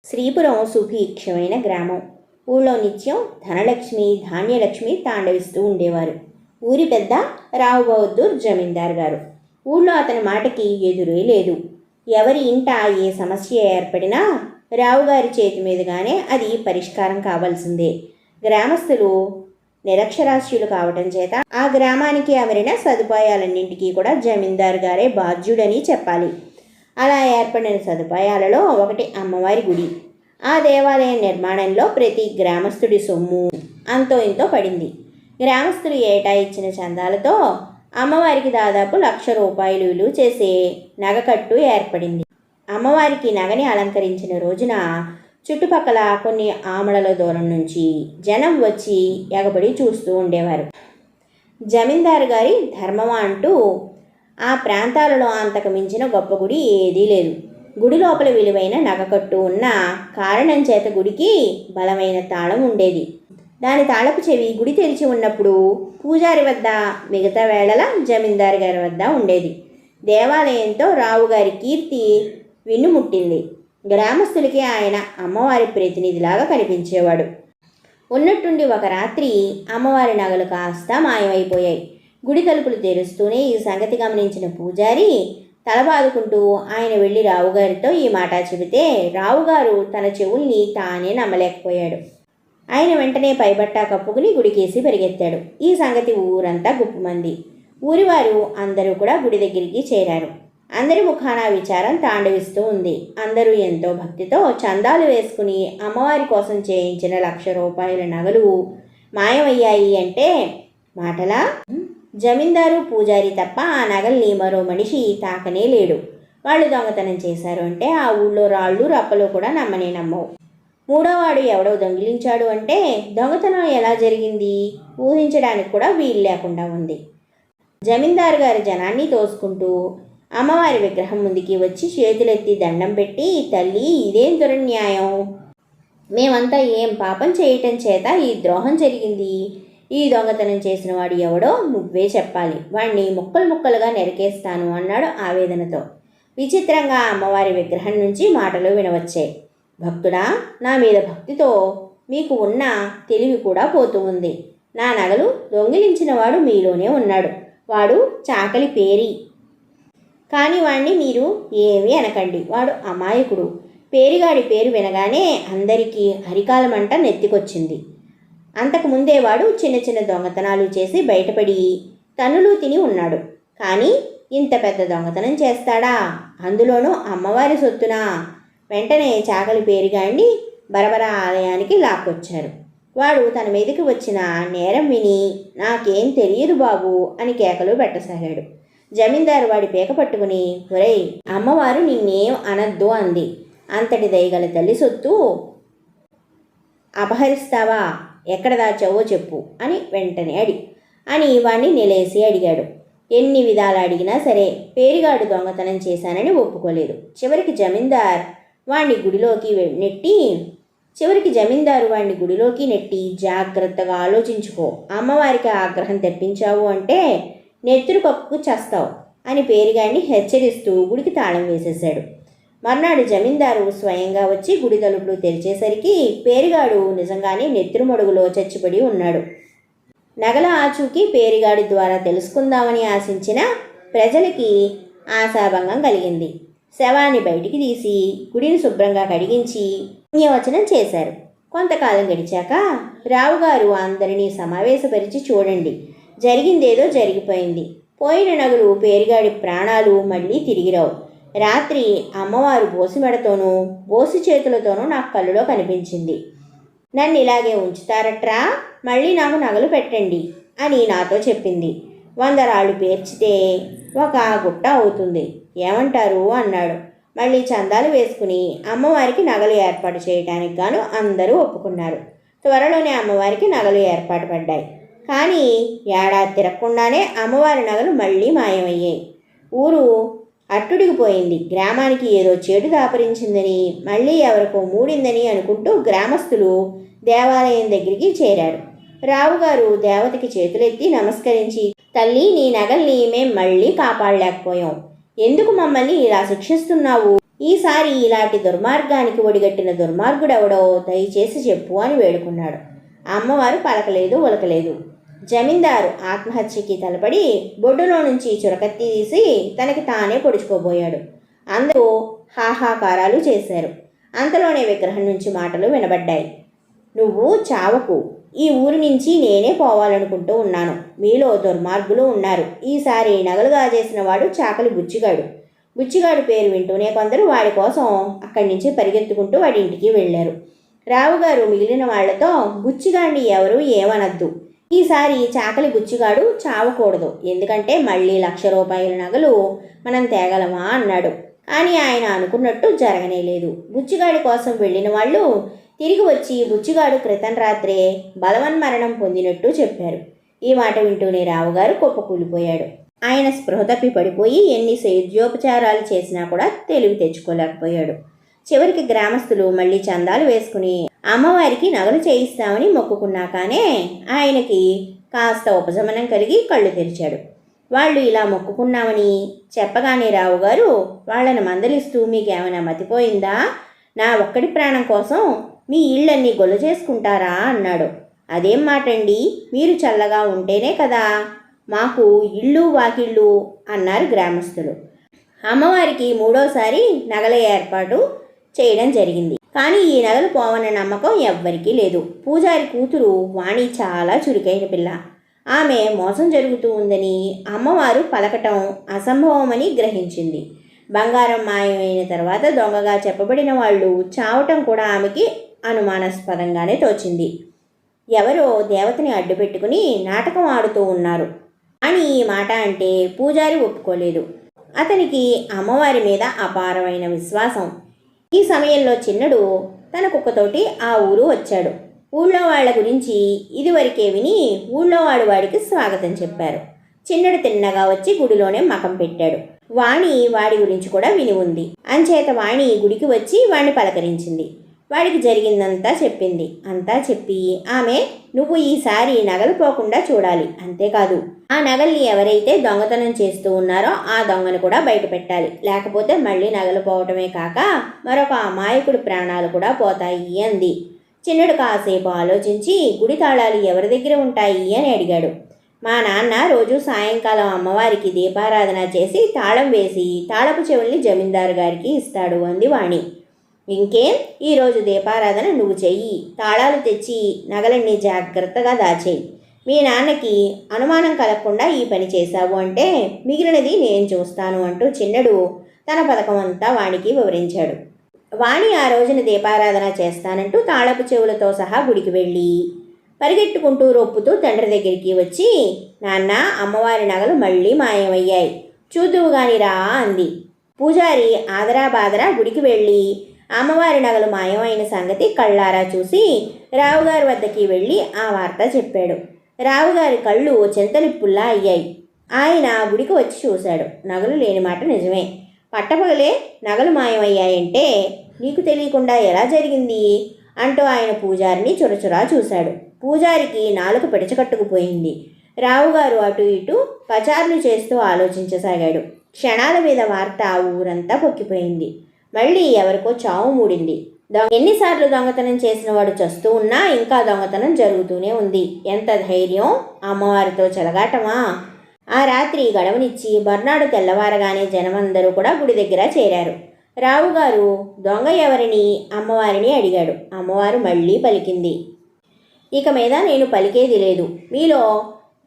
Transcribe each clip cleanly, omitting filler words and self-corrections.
శ్రీపురం సుభిక్షమైన గ్రామం. ఊళ్ళో నిత్యం ధనలక్ష్మి ధాన్యలక్ష్మి తాండవిస్తూ ఉండేవారు. ఊరి పెద్ద రావు బహదూర్ జమీందార్ గారు. ఊళ్ళో అతని మాటకి ఎదురే లేదు. ఎవరి ఇంట ఏ సమస్య ఏర్పడినా రావుగారి చేతి మీదుగానే అది పరిష్కారం కావాల్సిందే. గ్రామస్తులు నిరక్షరాస్యులు కావటం చేత ఆ గ్రామానికి అమరిన సదుపాయాలన్నింటికీ కూడా జమీందార్ గారే బాధ్యుడని చెప్పాలి. అలా ఏర్పడిన సదుపాయాలలో ఒకటి అమ్మవారి గుడి. ఆ దేవాలయ నిర్మాణంలో ప్రతి గ్రామస్తుడి సొమ్ము అంతో ఇంతో పడింది. గ్రామస్తులు ఏటా ఇచ్చిన చందాలతో అమ్మవారికి దాదాపు 1,00,000 రూపాయలు విలువ చేసే నగకట్టు ఏర్పడింది. అమ్మవారికి నగని అలంకరించిన రోజున చుట్టుపక్కల కొన్ని ఆమడల దూరం నుంచి జనం వచ్చి ఎగబడి చూస్తూ ఉండేవారు. జమీందారు గారి ధర్మమా అంటూ ఆ ప్రాంతాలలో అంతకు మించిన గొప్ప గుడి ఏదీ లేదు. గుడి లోపల విలువైన నగకట్టు ఉన్న కారణం చేత గుడికి బలమైన తాళం ఉండేది. దాని తాళపు చెవి గుడి తెరిచి ఉన్నప్పుడు పూజారి వద్ద, మిగతా వేళల జమీందారు గారి వద్ద ఉండేది. దేవాలయంతో రావుగారి కీర్తి విన్నుముట్టింది. గ్రామస్తులకి ఆయన అమ్మవారి ప్రతినిధిలాగా కనిపించేవాడు. ఉన్నట్టుండి ఒక రాత్రి అమ్మవారి నగలు కాస్త మాయమైపోయాయి. గుడి తలుపులు తెరుస్తూనే ఈ సంగతి గమనించిన పూజారి తలబాదుకుంటూ ఆయన వెళ్ళి రావుగారితో ఈ మాట చెబితే రావుగారు తన చెవుల్ని తానే నమ్మలేకపోయాడు. ఆయన వెంటనే పైబట్టా కప్పుకుని గుడికేసి పరిగెత్తాడు. ఈ సంగతి ఊరంతా గుప్పుమంది. ఊరివారు అందరూ కూడా గుడి దగ్గరికి చేరారు. అందరి ముఖాన విచారం తాండవిస్తూ ఉంది. అందరూ ఎంతో భక్తితో చందాలు వేసుకుని అమ్మవారి కోసం చేయించిన 1,00,000 రూపాయల నగలు మాయమయ్యాయి అంటే మాటలా? జమీందారు పూజారి తప్ప ఆ నగల్ని మరో మనిషి తాకనే లేడు. వాళ్ళు దొంగతనం చేశారు అంటే ఆ ఊళ్ళో రాళ్ళు రప్పలు కూడా నమ్మనే నమ్మవు. మూడోవాడు ఎవడో దొంగిలించాడు అంటే దొంగతనం ఎలా జరిగింది ఊహించడానికి కూడా వీలు లేకుండా ఉంది. జమీందారు గారి జనాన్ని తోసుకుంటూ అమ్మవారి విగ్రహం ముందుకి వచ్చి చేతులెత్తి దండం పెట్టి, తల్లి ఇదేం దురన్యాయం, మేమంతా ఏం పాపం చేయటం చేత ఈ ద్రోహం జరిగింది, ఈ దొంగతనం చేసిన వాడు ఎవడో నువ్వే చెప్పాలి, వాణ్ణి ముక్కలు ముక్కలుగా నరికేస్తాను అన్నాడు ఆవేదనతో. విచిత్రంగా అమ్మవారి విగ్రహం నుంచి మాటలు వినవచ్చాయి. భక్తుడా, నా మీద భక్తితో మీకు ఉన్న తెలివి కూడా పోతూ ఉంది. నా నగలు దొంగిలించిన వాడు మీలోనే ఉన్నాడు. వాడు చాకలి పేరి, కానీ వాణ్ణి మీరు ఏమీ అనకండి. వాడు అమాయకుడు. పేరిగాడి పేరు వినగానే అందరికీ అరికాలమంట నెత్తికొచ్చింది. అంతకుముందే వాడు చిన్న చిన్న దొంగతనాలు చేసి బయటపడి తన్నులు తిని ఉన్నాడు. కానీ ఇంత పెద్ద దొంగతనం చేస్తాడా, అందులోనూ అమ్మవారి సొత్తునా? వెంటనే చాకలి పేరిగాడిని బరబరా ఆలయానికి లాక్కొచ్చారు. వాడు తన మీదకి వచ్చిన నేరం విని నాకేం తెలియదు బాబు అని కేకలు పెట్టసాగాడు. జమీందారు వాడి పీక పట్టుకుని, ఒరేయ్, అమ్మవారు నిన్నేం అనద్దు అంది. అంతటి దయగల తల్లి సొత్తు అపహరిస్తావా? ఎక్కడ దాచావో చెప్పు అని వెంటనే అని వాణ్ణి నిలేసి అడిగాడు. ఎన్ని విధాలు అడిగినా సరే పేరిగాడు దొంగతనం చేశానని ఒప్పుకోలేదు. చివరికి జమీందారు వాణ్ణి గుడిలోకి నెట్టి జాగ్రత్తగా ఆలోచించుకో, అమ్మవారికి ఆగ్రహం తెప్పించావు అంటే నెత్తురు కప్పుకు చస్తావు అని పేరిగాడిని హెచ్చరిస్తూ గుడికి తాళం వేసేశాడు. మర్నాడు జమీందారు స్వయంగా వచ్చి గుడి తలుపులు తెరిచేసరికి పేరిగాడు నిజంగానే నెత్తురు మడుగులో చచ్చిపడి ఉన్నాడు. నగల ఆచూకీ పేరిగాడి ద్వారా తెలుసుకుందామని ఆశించిన ప్రజలకి ఆశాభంగం కలిగింది. శవాన్ని బయటికి తీసి గుడిని శుభ్రంగా కడిగించి పుణ్యవచనం చేశారు. కొంతకాలం గడిచాక రావుగారు అందరినీ సమావేశపరిచి, చూడండి, జరిగిందేదో జరిగిపోయింది. పోయిన నగలు పేరిగాడి ప్రాణాలు మళ్ళీ తిరిగిరావు. రాత్రి అమ్మవారు బోసి మెడతోనూ బోసి చేతులతోనూ నాకు కళ్ళులో కనిపించింది. నన్ను ఇలాగే ఉంచుతారట్రా, మళ్ళీ నాకు నగలు పెట్టండి అని నాతో చెప్పింది. 100 రాళ్ళు పేర్చితే ఒక గుట్ట అవుతుంది, ఏమంటారు అన్నాడు. మళ్ళీ చందాలు వేసుకుని అమ్మవారికి నగలు ఏర్పాటు చేయడానికి గాను అందరూ ఒప్పుకున్నారు. త్వరలోనే అమ్మవారికి నగలు ఏర్పాటు పడ్డాయి. కానీ ఏడాది తిరగకుండానే అమ్మవారి నగలు మళ్ళీ మాయమయ్యాయి. ఊరు అట్టుడిగిపోయింది. గ్రామానికి ఏదో చెడు దాపరించిందని, మళ్ళీ ఎవరికో మూడిందని అనుకుంటూ గ్రామస్తులు దేవాలయం దగ్గరికి చేరారు. రావుగారు దేవతకి చేతులెత్తి నమస్కరించి, తల్లి, నీ నగల్ని మేం మళ్ళీ కాపాడలేకపోయాం, ఎందుకు మమ్మల్ని ఇలా శిక్షిస్తున్నావు ఈసారి ఇలాంటి దుర్మార్గానికి ఒడిగట్టిన దుర్మార్గుడెవడో దయచేసి చెప్పు అని వేడుకున్నాడు. అమ్మవారు పలకలేదు ఉలకలేదు. జమీందారు ఆత్మహత్యకి తలపడి బొడ్డులో నుంచి చురకత్తి తీసి తనకి తానే పొడుచుకోబోయాడు. అందరూ హాహాకారాలు చేశారు. అంతలోనే విగ్రహం నుంచి మాటలు వినబడ్డాయి. నువ్వు చావకు, ఈ ఊరి నుంచి నేనే పోవాలనుకుంటూ ఉన్నాను. మీలో దుర్మార్గులు ఉన్నారు. ఈసారి నగలు గాజేసిన వాడు చాకలి బుచ్చిగాడు. బుచ్చిగాడు పేరు వింటూనే కొందరు వాడి కోసం అక్కడి నుంచి పరిగెత్తుకుంటూ వాడి ఇంటికి వెళ్ళారు. రావుగారు మిగిలిన వాళ్లతో, బుచ్చిగాడిని ఎవరు ఏమనద్దు, ఈసారి చాకలి బుచ్చిగాడు చావకూడదు, ఎందుకంటే మళ్ళీ 1,00,000 రూపాయల నగలు మనం తేగలమా అన్నాడు. కానీ ఆయన అనుకున్నట్టు జరగనేలేదు. బుచ్చిగాడి కోసం వెళ్ళిన వాళ్ళు తిరిగి వచ్చి బుచ్చిగాడు క్రితం రాత్రే బలవన్మరణం పొందినట్టు చెప్పారు. ఈ మాట వింటూనే రావుగారు కుప్పకూలిపోయాడు. ఆయన స్పృహ తప్పి పడిపోయి ఎన్ని సేద్యోపచారాలు చేసినా కూడా తెలివి తెచ్చుకోలేకపోయాడు. చివరికి గ్రామస్తులు మళ్ళీ చందాలు వేసుకుని అమ్మవారికి నగలు చేయిస్తామని మొక్కుకున్నాకనే ఆయనకి కాస్త ఉపశమనం కలిగి కళ్ళు తెరిచాడు. వాళ్ళు ఇలా మొక్కుకున్నామని చెప్పగానే రావుగారు వాళ్ళని మందలిస్తూ, మీకేమైనా మతిపోయిందా? నా ఒక్కడి ప్రాణం కోసం మీ ఇళ్ళన్నీ గొల్ల చేసుకుంటారా అన్నాడు. అదేం మాటండి, మీరు చల్లగా ఉంటేనే కదా మాకు ఇళ్ళు వాకిళ్ళు అన్నారు గ్రామస్తులు. అమ్మవారికి 3వసారి నగల ఏర్పాటు చేయడం జరిగింది. కానీ ఈ నగలు పోవన్న నమ్మకం ఎవ్వరికీ లేదు. పూజారి కూతురు వాణి చాలా చురుకైన పిల్ల. ఆమె మోసం జరుగుతూ ఉందని అమ్మవారు పలకటం అసంభవమని గ్రహించింది. బంగారం మాయమైన తర్వాత దొంగగా చెప్పబడిన వాళ్ళు చావటం కూడా ఆమెకి అనుమానాస్పదంగానే తోచింది. ఎవరో దేవతని అడ్డుపెట్టుకుని నాటకం ఆడుతూ ఉన్నారు అని ఈ మాట అంటే పూజారి ఒప్పుకోలేదు. అతనికి అమ్మవారి మీద అపారమైన విశ్వాసం. ఈ సమయంలో చిన్నడు తన కుక్కతోటి ఆ ఊరు వచ్చాడు. ఊళ్ళో వాళ్ళ గురించి ఇదివరకే విని ఊళ్ళో వాడికి స్వాగతం చెప్పారు. చిన్నడు తిన్నగా వచ్చి గుడిలోనే మకం పెట్టాడు. వాణి వాడి గురించి కూడా విని ఉంది. అంచేత వాణి గుడికి వచ్చి వాణ్ణి పలకరించింది. వాడికి జరిగిందంతా చెప్పింది. అంతా చెప్పి ఆమె, నువ్వు ఈసారి నగలు పోకుండా చూడాలి, అంతేకాదు ఆ నగల్ని ఎవరైతే దొంగతనం చేస్తూ ఉన్నారో ఆ దొంగను కూడా బయట పెట్టాలి, లేకపోతే మళ్ళీ నగలు పోవటమే కాక మరొక అమాయకుడి ప్రాణాలు కూడా పోతాయి అంది. చిన్నడు కాసేపు ఆలోచించి గుడి తాళాలు ఎవరి దగ్గర ఉంటాయి అని అడిగాడు. మా నాన్న రోజు సాయంకాలం అమ్మవారికి దీపారాధన చేసి తాళం వేసి తాళపు చెవుల్ని జమీందారు గారికి ఇస్తాడు అంది వాణి. ఇంకేం, ఈరోజు దీపారాధన నువ్వు చెయ్యి, తాళాలు తెచ్చి నగలన్నీ జాగ్రత్తగా దాచేయి. మీ నాన్నకి అనుమానం కలగకుండా ఈ పని చేశావు అంటే మిగిలినది నేను చూస్తాను అంటూ చిన్నడు తన పథకం అంతా వాణికి వివరించాడు. వాణి ఆ రోజున దీపారాధన చేస్తానంటూ తాళపు చెవులతో సహా గుడికి వెళ్ళి పరిగెట్టుకుంటూ రొప్పుతూ తండ్రి దగ్గరికి వచ్చి, నాన్న, అమ్మవారి నగలు మళ్ళీ మాయమయ్యాయి, చూదువు గాని రా అంది. పూజారి ఆదరా బాదరా గుడికి వెళ్ళి అమ్మవారి నగలు మాయమైన సంగతి కళ్ళారా చూసి రావుగారి వద్దకి వెళ్ళి ఆ వార్త చెప్పాడు. రావుగారి కళ్ళు చింతలిప్పుల్లా అయ్యాయి. ఆయన గుడికి వచ్చి చూశాడు. నగలు లేని మాట నిజమే. పట్టపగలే నగలు మాయమయ్యాయంటే నీకు తెలియకుండా ఎలా జరిగింది అంటూ ఆయన పూజారిని చురచురా చూశాడు. పూజారికి నాలుక పిడచకట్టుకుపోయింది. రావుగారు అటు ఇటు పచారులు చేస్తూ ఆలోచించసాగాడు. క్షణాల మీద వార్త ఊరంతా పొక్కిపోయింది. మళ్ళీ ఎవరికో చావు మూడింది. ఎన్నిసార్లు దొంగతనం చేసిన వాడు చస్తూ ఉన్నా ఇంకా దొంగతనం జరుగుతూనే ఉంది. ఎంత ధైర్యం! అమ్మవారితో చెలగాటమా? ఆ రాత్రి గడవనిచ్చి మర్నాడు తెల్లవారగానే జనమందరూ కూడా గుడి దగ్గర చేరారు. రావుగారు దొంగ ఎవరిని అమ్మవారిని అడిగాడు. అమ్మవారు మళ్ళీ పలికింది, ఇక మీద నేను పలికేది లేదు. మీలో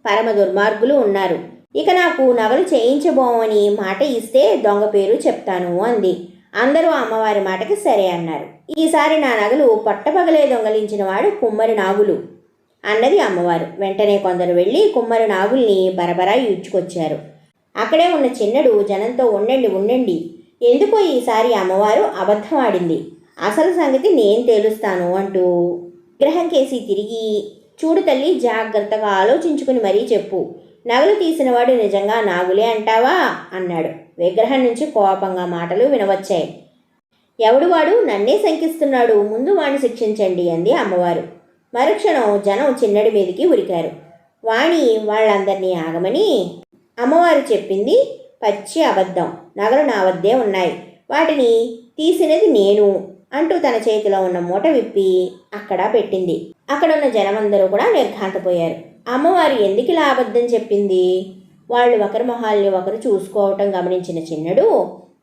పరమ దుర్మార్గులు ఉన్నారు. ఇక నాకు నగలు చేయించబోమని మాట ఇస్తే దొంగ పేరు చెప్తాను అంది. అందరూ అమ్మవారి మాటకి సరే అన్నారు. ఈసారి నా నగలు పట్టపగలే దొంగలించిన వాడు కుమ్మరి నాగులు అన్నది అమ్మవారు. వెంటనే కొందరు వెళ్ళి కుమ్మరి నాగుల్ని బరబరా ఈడ్చుకొచ్చారు. అక్కడే ఉన్న చిన్నడు జనంతో, ఉండండి ఉండండి, ఎందుకో ఈసారి అమ్మవారు అబద్ధం ఆడింది, అసలు సంగతి నేను తేలుస్తాను అంటూ విగ్రహం కేసి తిరిగి, చూడు తల్లి, జాగ్రత్తగా ఆలోచించుకుని మరీ చెప్పు, నగలు తీసినవాడు నిజంగా నాగులే అంటావా అన్నాడు. విగ్రహం నుంచి కోపంగా మాటలు వినవచ్చాయి. ఎవడు వాడు? నన్నే శంకిస్తున్నాడు, ముందు వాణ్ణి శిక్షించండి అంది అమ్మవారు. మరుక్షణం జనం చిన్నడి మీదకి ఉరికారు. వాణి వాళ్ళందరినీ ఆగమని, అమ్మవారు చెప్పింది పచ్చి అబద్ధం, నగలు నా వద్దే ఉన్నాయి, వాటిని తీసినది నేను అంటూ తన చేతిలో ఉన్న మూట విప్పి అక్కడ పెట్టింది. అక్కడున్న జనమందరూ కూడా నిర్ఘాంతపోయారు. అమ్మవారు ఎందుకు ఇలా అబద్ధం చెప్పింది? వాళ్ళు ఒకరి మొహాల్ని ఒకరు చూసుకోవటం గమనించిన చిన్నడు,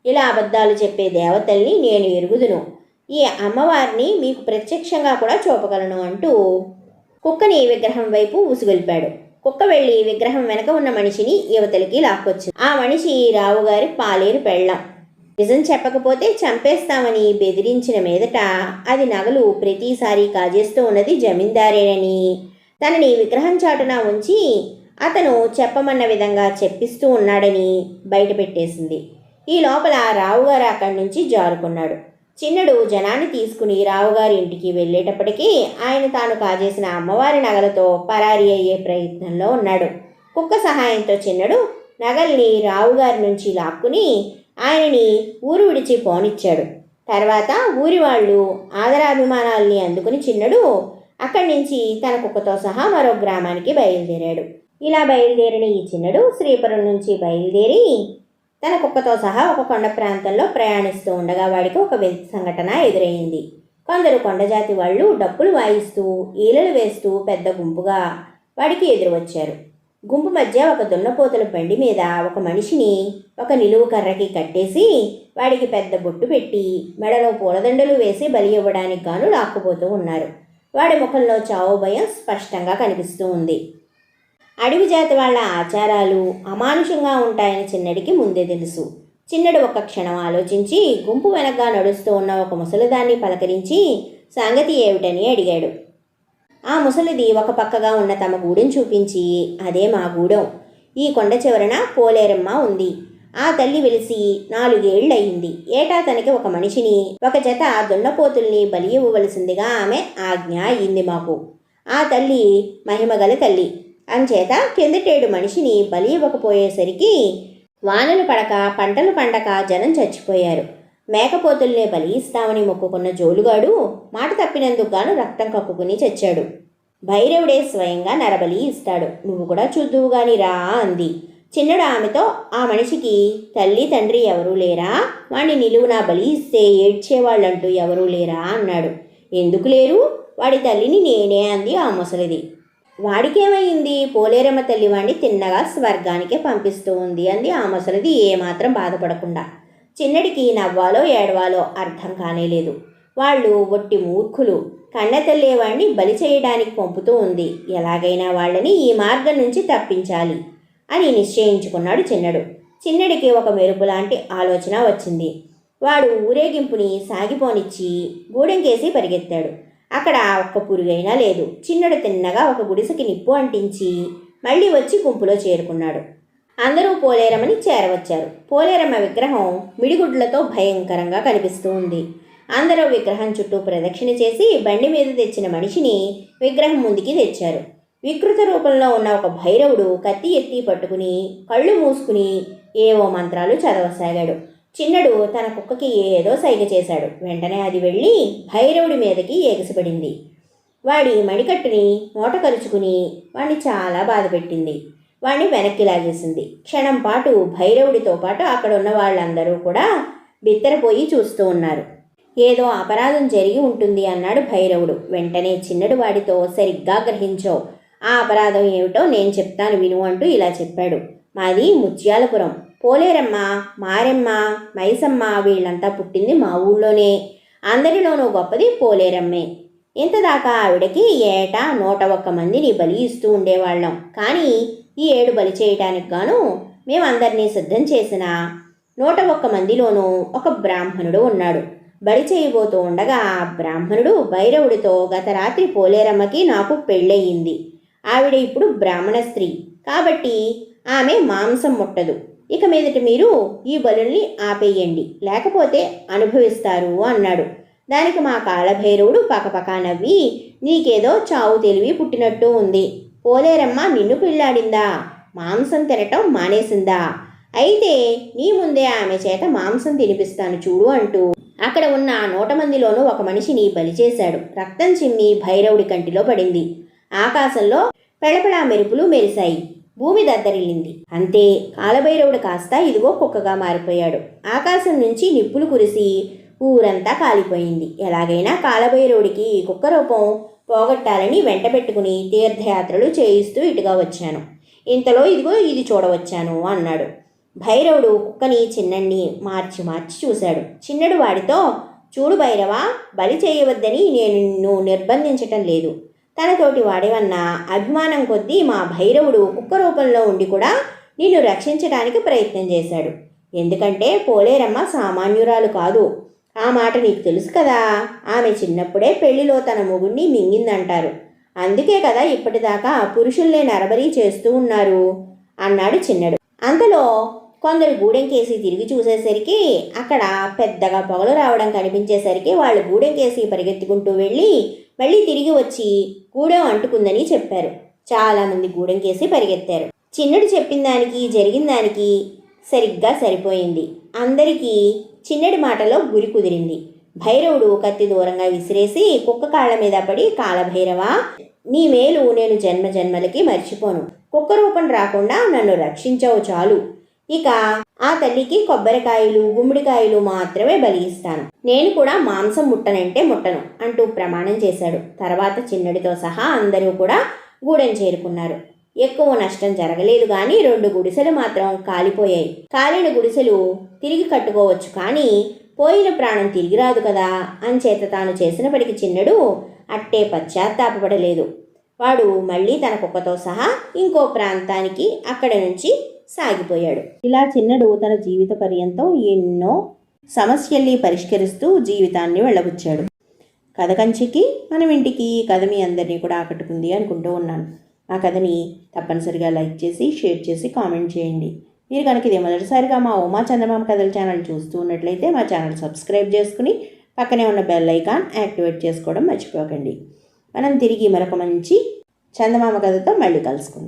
ఇలా అబద్ధాలు చెప్పే దేవతల్ని నేను ఎరుగుదును, ఈ అమ్మవారిని మీకు ప్రత్యక్షంగా కూడా చూపగలను అంటూ కుక్కని విగ్రహం వైపు ఉసుగొల్పాడు. కుక్క వెళ్ళి విగ్రహం వెనక ఉన్న మనిషిని యువతలికి లాక్కొచ్చింది. ఆ మనిషి రావుగారి పాలేరు పెళ్ళాం. నిజం చెప్పకపోతే చంపేస్తామని బెదిరించిన మీదట అది నగలు ప్రతిసారి కాజేస్తూ ఉన్నది జమీందారేనని, తనని విగ్రహం చాటున ఉంచి అతను చెప్పమన్న విధంగా చెప్పిస్తూ ఉన్నాడని బయట పెట్టేసింది. ఈ లోపల రావుగారు అక్కడి నుంచి జారుకున్నాడు. చిన్నడు జనాన్ని తీసుకుని రావుగారి ఇంటికి వెళ్ళేటప్పటికీ ఆయన తాను కాజేసిన అమ్మవారి నగలతో పరారీ అయ్యే ప్రయత్నంలో ఉన్నాడు. కుక్క సహాయంతో చిన్నడు నగల్ని రావుగారి నుంచి లాక్కుని ఆయనని ఊరు విడిచి పోనిచ్చాడు. తర్వాత ఊరి వాళ్ళు ఆదరాభిమానాల్ని అందుకుని చిన్నడు అక్కడి నుంచి తన కుక్కతో సహా మరో గ్రామానికి బయలుదేరాడు. ఇలా బయలుదేరిన ఈ చిన్నడు శ్రీపురం నుంచి బయలుదేరి తన కుక్కతో సహా ఒక కొండ ప్రాంతంలో ప్రయాణిస్తూ ఉండగా వాడికి ఒక వింత సంఘటన ఎదురైంది. కొందరు కొండజాతి వాళ్ళు డప్పులు వాయిస్తూ ఈలలు వేస్తూ పెద్ద గుంపుగా వాడికి ఎదురు వచ్చారు. గుంపు మధ్య ఒక దున్నపోతుల బండి మీద ఒక మనిషిని ఒక నిలువు కర్రకి కట్టేసి వాడికి పెద్ద బొట్టు పెట్టి మెడలో పూలదండలు వేసి బలి ఇవ్వడానికి గాను లాక్కుపోతూ ఉన్నారు. వాడి ముఖంలో చావు భయం స్పష్టంగా కనిపిస్తూ ఉంది. అడవి జాతి వాళ్ళ ఆచారాలు అమానుషంగా ఉంటాయని చిన్నడికి ముందే తెలుసు. చిన్నడు ఒక క్షణం ఆలోచించి గుంపు వెనకగా నడుస్తూ ఉన్న ఒక ముసలిదాన్ని పలకరించి సంగతి ఏమిటని అడిగాడు. ఆ ముసలిది ఒక పక్కగా ఉన్న తమ గూడెం చూపించి, అదే మా గూడెం, ఈ కొండ చివరన పోలేరమ్మ ఉంది. ఆ తల్లి వెలిసి 4 ఏళ్లయింది. ఏటా తనకి ఒక మనిషిని ఒక జత దున్నపోతుల్ని బలి ఇవ్వవలసిందిగా ఆమె ఆజ్ఞ అయింది మాకు. ఆ తల్లి మహిమగల తల్లి అంచేత కిందటేడు మనిషిని బలి ఇవ్వకపోయేసరికి వానలు పడక పంటలు పండక జనం చచ్చిపోయారు. మేకపోతుల్నే బలి ఇస్తామని మొక్కుకున్న జోలుగాడు మాట తప్పినందుకు గాను రక్తం కక్కుకుని చచ్చాడు. భైరవుడే స్వయంగా నరబలి ఇస్తాడు, నువ్వు కూడా చూద్దువు గాని రా అంది. చిన్నడు ఆమెతో, ఆ మనిషికి తల్లి తండ్రి ఎవరూ లేరా? వాణ్ణి నిలువున బలి ఇస్తే ఏడ్చేవాళ్ళంటూ ఎవరూ లేరా అన్నాడు. ఎందుకు లేరు? వాడి తల్లిని నేనే అంది ఆ ముసలిది. వాడికేమైంది? పోలేరమ్మ తల్లి వాణ్ణి తిన్నగా స్వర్గానికే పంపిస్తూ ఉంది అంది ఆ ముసలిది ఏమాత్రం బాధపడకుండా. చిన్నడికి నవ్వాలో ఏడవాలో అర్థం కానేలేదు. వాళ్ళు ఒట్టి మూర్ఖులు, కన్నతల్లేవాణ్ణి బలి చేయడానికి పంపుతూ ఉంది, ఎలాగైనా వాళ్ళని ఈ మార్గం నుంచి తప్పించాలి అని నిశ్చయించుకున్నాడు చిన్నడు. చిన్నడికి ఒక మెరుపు లాంటి ఆలోచన వచ్చింది. వాడు ఊరేగింపుని సాగిపోనిచ్చి గూడెంకేసి పరిగెత్తాడు. అక్కడ ఒక్క పురుగైనా లేదు. చిన్నడు తిన్నగా ఒక గుడిసెకి నిప్పు అంటించి మళ్ళీ వచ్చి గుంపులో చేరుకున్నాడు. అందరూ పోలేరమ్మని చేరవచ్చారు. పోలేరమ్మ విగ్రహం మిడిగుడ్లతో భయంకరంగా కనిపిస్తూ ఉంది. అందరూ విగ్రహం చుట్టూ ప్రదక్షిణ చేసి బండి మీద తెచ్చిన మనిషిని విగ్రహం ముందుకి తెచ్చారు. వికృత రూపంలో ఉన్న ఒక భైరవుడు కత్తి ఎత్తి పట్టుకుని కళ్ళు మూసుకుని ఏవో మంత్రాలు చదవసాగాడు. చిన్నడు తన కుక్కకి ఏదో సైగ చేశాడు. వెంటనే అది వెళ్ళి భైరవుడి మీదకి ఎగసిపడింది. వాడి మణికట్టుని మూట కరుచుకుని వాడిని చాలా బాధ పెట్టింది. వాడిని వెనక్కి లాగేసింది. క్షణం పాటు భైరవుడితో పాటు అక్కడ ఉన్న వాళ్ళందరూ కూడా బిత్తరపోయి చూస్తూ ఉన్నారు. ఏదో అపరాధం జరిగి ఉంటుంది అన్నాడు భైరవుడు. వెంటనే చిన్నడు వాడితో, సరిగ్గా గ్రహించో, ఆ అపరాధం ఏమిటో నేను చెప్తాను విను అంటూ ఇలా చెప్పాడు. మాది ముత్యాలపురం. పోలేరమ్మ, మారెమ్మ, మైసమ్మ వీళ్ళంతా పుట్టింది మా ఊళ్ళోనే. అందరిలోనూ గొప్పది పోలేరమ్మే. ఇంతదాకా ఆవిడకి ఏటా 101 మందిని బలి ఇస్తూ ఉండేవాళ్ళం. కానీ ఈ ఏడు బలి చేయటానికి గాను మేమందరినీ సిద్ధం చేసిన 101 మందిలోనూ ఒక బ్రాహ్మణుడు ఉన్నాడు. బలి చేయబోతూ ఉండగా ఆ బ్రాహ్మణుడు భైరవుడితో, గత రాత్రి పోలేరమ్మకి నాకు పెళ్ళయింది. ఆవిడ ఇప్పుడు బ్రాహ్మణ స్త్రీ కాబట్టి ఆమె మాంసం ముట్టదు. ఇక మీదట మీరు ఈ బలుల్ని ఆపేయండి, లేకపోతే అనుభవిస్తారు అన్నాడు. దానికి మా కాళభైరవుడు పకపకా నవ్వి, నీకేదో చావు తెలివి పుట్టినట్టు ఉంది. పోలేరమ్మ నిన్ను పెళ్ళాడిందా? మాంసం తినటం మానేసిందా? అయితే నీ ముందే ఆమె చేత మాంసం తినిపిస్తాను చూడు అంటూ అక్కడ ఉన్న 100 మందిలోనూ ఒక మనిషిని బలి చేశాడు. రక్తం చిమ్మి భైరవుడి కంటిలో పడింది. ఆకాశంలో పెళపెళా మెరుపులు మెరిశాయి. భూమి దద్దరిల్లింది. అంతే, కాలభైరవుడు కాస్త ఇదిగో కుక్కగా మారిపోయాడు. ఆకాశం నుంచి నిప్పులు కురిసి ఊరంతా కాలిపోయింది. ఎలాగైనా కాలభైరవుడికి కుక్క రూపం పోగొట్టాలని వెంట పెట్టుకుని తీర్థయాత్రలు చేయిస్తూ ఇటుగా వచ్చాను. ఇంతలో ఇదిగో ఇది చూడవచ్చాను అన్నాడు. భైరవుడు కుక్కని చిన్నడిని మార్చి మార్చి చూశాడు. చిన్నడు వాడితో, చూడు భైరవా, బలి చేయవద్దని నేను నిన్ను నిర్బంధించటం లేదు. తనతోటి వాడేవన్న అభిమానం కొద్దీ మా భైరవుడు కుక్క రూపంలో ఉండి కూడా నిన్ను రక్షించడానికి ప్రయత్నం చేశాడు. ఎందుకంటే పోలేరమ్మ సామాన్యురాలు కాదు. ఆ మాట నీకు తెలుసు కదా. ఆమె చిన్నప్పుడే పెళ్లిలో తన మొగుణ్ణి మింగిందంటారు. అందుకే కదా ఇప్పటిదాకా పురుషుల్నే నరబలి చేస్తూ ఉన్నారు అన్నాడు చిన్నడు. అంతలో కొందరు గూడెం కేసి తిరిగి చూసేసరికి అక్కడ పెద్దగా పొగలు రావడం కనిపించేసరికి వాళ్ళు గూడెం కేసి పరిగెత్తుకుంటూ వెళ్ళి మళ్ళీ తిరిగి వచ్చి గూడెం అంటుకుందని చెప్పారు. చాలామంది గూడెం కేసి పరిగెత్తారు. చిన్నడు చెప్పిన దానికి జరిగిన దానికి సరిగ్గా సరిపోయింది. అందరికీ చిన్నడి మాటలో గురి కుదిరింది. భైరవుడు కత్తి దూరంగా విసిరేసి కుక్క కాళ్ళ మీద పడి, కాలభైరవా, నీ మేలు నేను జన్మ జన్మలకి మర్చిపోను. కుక్క రూపం రాకుండా నన్ను రక్షించవు చాలు. ఇక ఆ తల్లికి కొబ్బరికాయలు గుమ్మడికాయలు మాత్రమే బలి ఇస్తాను. నేను కూడా మాంసం ముట్టనంటే ముట్టను అంటూ ప్రమాణం చేశాడు. తర్వాత చిన్నడితో సహా అందరూ కూడా గూడెం చేరుకున్నారు. ఎక్కువ నష్టం జరగలేదు కానీ 2 గుడిసెలు మాత్రం కాలిపోయాయి. కాలిన గుడిసెలు తిరిగి కట్టుకోవచ్చు కానీ పోయిన ప్రాణం తిరిగి రాదు కదా. అంచేత తాను చేసినప్పటికి చిన్నడు అట్టే పశ్చాత్తాపపడలేదు. వాడు మళ్ళీ తన కుక్కతో సహా ఇంకో ప్రాంతానికి అక్కడి నుంచి సాగిపోయాడు. ఇలా చిన్నడు తన జీవిత పర్యంతం ఎన్నో సమస్యల్ని పరిష్కరిస్తూ జీవితాన్ని వెళ్ళబుచ్చాడు. కథ కంచికి మనం ఇంటికి కథ మీ అందరినీ కూడా ఆకట్టుకుంది అనుకుంటూ ఉన్నాను. మా కథని తప్పనిసరిగా లైక్ చేసి షేర్ చేసి కామెంట్ చేయండి. మీరు కనుక ఇదే మొదటిసారిగా మా ఉమా చందమామ కథల ఛానల్ చూస్తూ ఉన్నట్లయితే మా ఛానల్ సబ్స్క్రైబ్ చేసుకుని పక్కనే ఉన్న బెల్ ఐకాన్ యాక్టివేట్ చేసుకోవడం మర్చిపోకండి. మనం తిరిగి మరొక మంచి చందమామ కథతో మళ్ళీ కలుసుకుందాం.